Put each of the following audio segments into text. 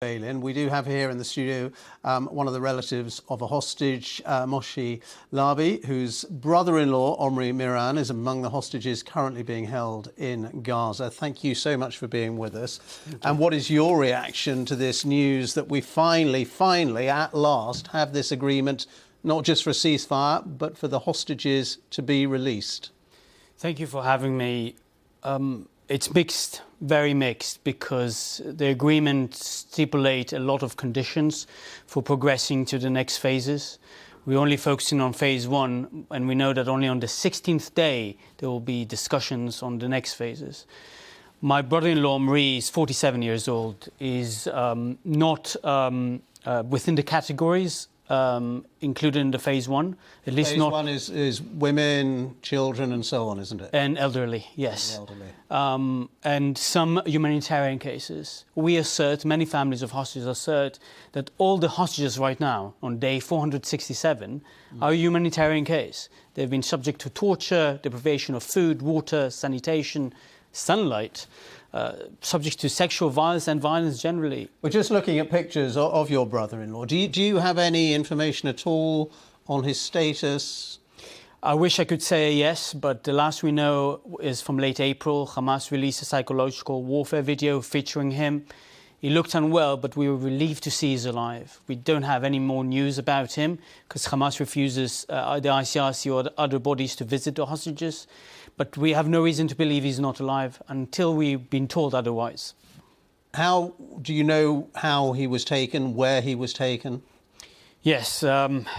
Balin. We do have here in the studio one of the relatives of a hostage, Moshe Lavi, whose brother-in-law, Omri Miran, is among the hostages currently being held in Gaza. Thank you so much for being with us. And what is your reaction to this news that we finally, at last, have this agreement, not just for a ceasefire, but for the hostages to be released? Thank you for having me. It's mixed, very mixed, because the agreement stipulates a lot of conditions for progressing to the next phases. We're only focusing on phase one, and we know that only on the 16th day there will be discussions on the next phases. My brother-in-law, Omri, is 47 years old, is not within the categories included in the phase one. At least phase not. One is women, children, and so on, isn't it? And elderly, yes. And elderly. And some humanitarian cases. We assert, many families of hostages assert, that all the hostages right now, on day 467, are a humanitarian case. They've been subject to torture, deprivation of food, water, sanitation, sunlight, subject to sexual violence and violence generally. We're just looking at pictures of your brother-in-law. Do you have any information at all on his status? I wish I could say yes, but the last we know is from late April. Hamas released a psychological warfare video featuring him. He looked unwell, but we were relieved to see he's alive. We don't have any more news about him because Hamas refuses the ICRC or the other bodies to visit the hostages. But we have no reason to believe he's not alive until we've been told otherwise. How do you know how he was taken, where he was taken? Yes,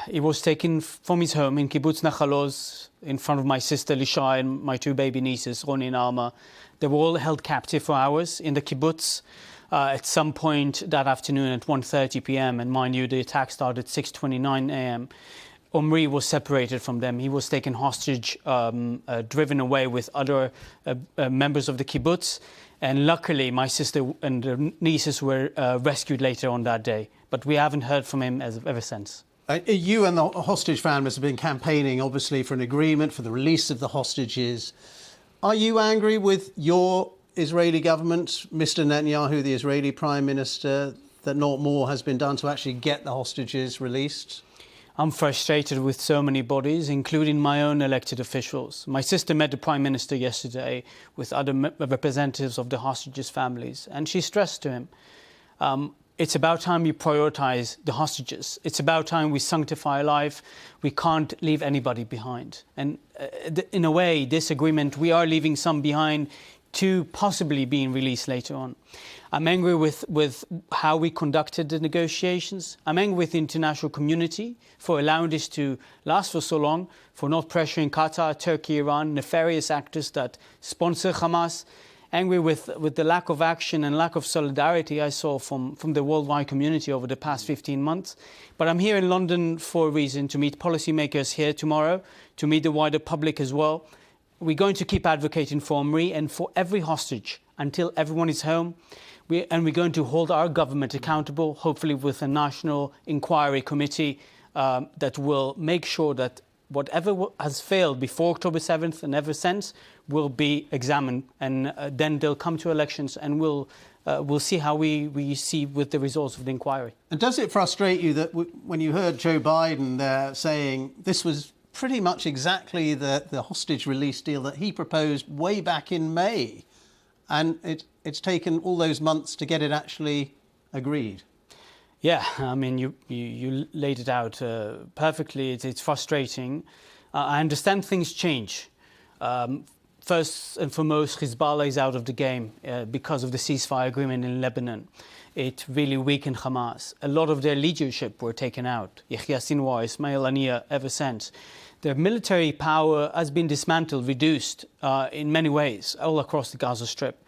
he was taken from his home in Kibbutz Nachal Oz in front of my sister Lisha and my two baby nieces, Roni and Alma. They were all held captive for hours in the kibbutz. At some point that afternoon at 1:30 p.m. and mind you, the attack started at 6:29 a.m. Omri was separated from them. He was taken hostage, driven away with other members of the kibbutz. And luckily, my sister and the nieces were rescued later on that day. But we haven't heard from him ever since. You and the hostage families have been campaigning, obviously, for an agreement for the release of the hostages. Are you angry with your Israeli government, Mr. Netanyahu, the Israeli Prime Minister, that not more has been done to actually get the hostages released? I'm frustrated with so many bodies, including my own elected officials. My sister met the Prime Minister yesterday with other representatives of the hostages' families, and she stressed to him, it's about time we prioritise the hostages. It's about time we sanctify life. We can't leave anybody behind. And in a way, this agreement, we are leaving some behind to possibly being released later on. I'm angry with how we conducted the negotiations. I'm angry with the international community for allowing this to last for so long, for not pressuring Qatar, Turkey, Iran, nefarious actors that sponsor Hamas. Angry with the lack of action and lack of solidarity I saw from the worldwide community over the past 15 months. But I'm here in London for a reason, to meet policymakers here tomorrow, to meet the wider public as well. We're going to keep advocating for Omri and for every hostage until everyone is home. And we're going to hold our government accountable, hopefully with a national inquiry committee that will make sure that whatever has failed before October 7th and ever since will be examined. And then they'll come to elections and we'll see how we see with the results of the inquiry. And does it frustrate you that when you heard Joe Biden there saying this was pretty much exactly the hostage release deal that he proposed way back in May, and it's taken all those months to get it actually agreed? Yeah, I mean, you laid it out perfectly. It's frustrating. I understand things change. First and foremost, Hezbollah is out of the game because of the ceasefire agreement in Lebanon. It really weakened Hamas. A lot of their leadership were taken out. Yahya Sinwar, Ismail Haniyeh, ever since. Their military power has been dismantled, reduced in many ways all across the Gaza Strip.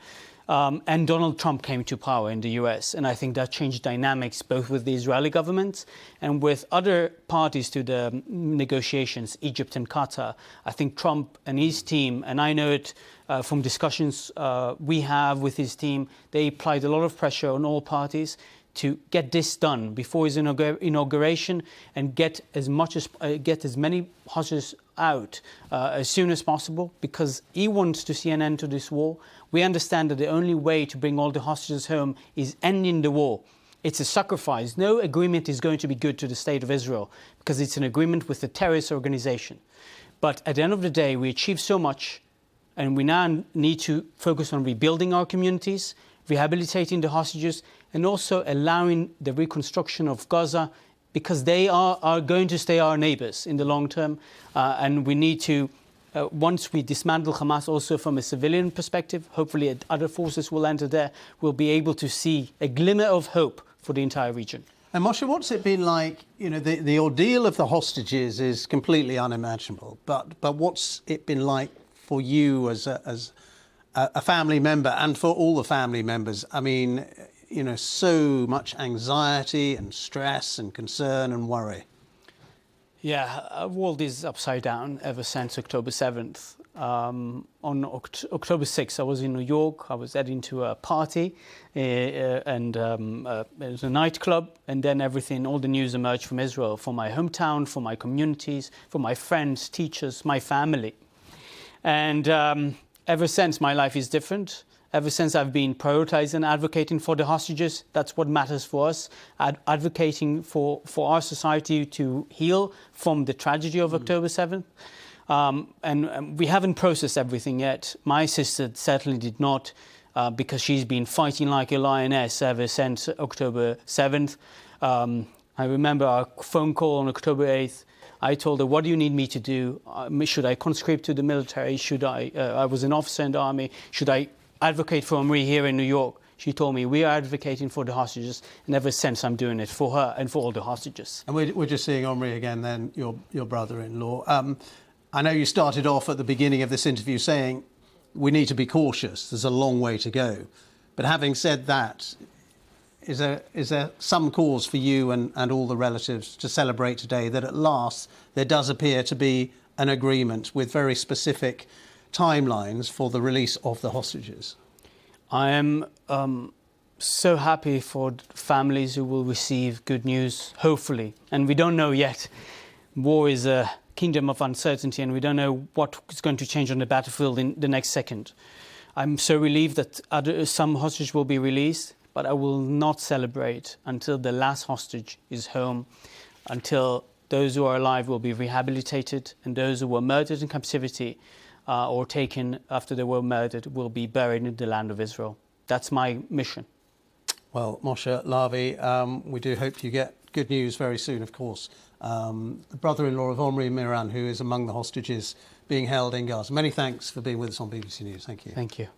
And Donald Trump came to power in the US, and I think that changed dynamics both with the Israeli government and with other parties to the negotiations, Egypt and Qatar. I think Trump and his team, and I know it from discussions we have with his team, they applied a lot of pressure on all parties to get this done before his inauguration and get as many hostages out as soon as possible, because he wants to see an end to this war. We understand that the only way to bring all the hostages home is ending the war. It's a sacrifice. No agreement is going to be good to the state of Israel because it's an agreement with a terrorist organization. But at the end of the day, we achieved so much, and we now need to focus on rebuilding our communities, rehabilitating the hostages, and also allowing the reconstruction of Gaza, because they are going to stay our neighbors in the long term. And we need to, once we dismantle Hamas also from a civilian perspective, hopefully other forces will enter there, we'll be able to see a glimmer of hope for the entire region. And Moshe, what's it been like? You know, the ordeal of the hostages is completely unimaginable. But what's it been like for you as a family member and for all the family members? I mean, you know, so much anxiety and stress and concern and worry. Yeah, our world is upside down ever since October 7th. On October 6th, I was in New York. I was heading to a party and it was a nightclub. And then all the news emerged from Israel, from my hometown, from my communities, from my friends, teachers, my family. And ever since, my life is different. Ever since I've been prioritizing and advocating for the hostages, that's what matters for us, advocating for our society to heal from the tragedy of October 7th. And we haven't processed everything yet. My sister certainly did not, because she's been fighting like a lioness ever since October 7th. I remember our phone call on October 8th. I told her, what do you need me to do? Should I conscript to the military? I was an officer in the army. Should I advocate for Omri here in New York? She told me, we are advocating for the hostages, and ever since I'm doing it for her and for all the hostages. And we're just seeing Omri again then, your brother-in-law. I know you started off at the beginning of this interview saying we need to be cautious, there's a long way to go. But having said that, is there some cause for you and all the relatives to celebrate today that at last there does appear to be an agreement with very specific timelines for the release of the hostages? I am so happy for families who will receive good news, hopefully. And we don't know yet. War is a kingdom of uncertainty, and we don't know what is going to change on the battlefield in the next second. I'm so relieved that some hostages will be released, but I will not celebrate until the last hostage is home, until those who are alive will be rehabilitated, and those who were murdered in captivity or taken after they were murdered will be buried in the land of Israel. That's my mission. Well, Moshe Lavi, we do hope you get good news very soon, of course. The brother-in-law of Omri Miran, who is among the hostages being held in Gaza. Many thanks for being with us on BBC News. Thank you. Thank you.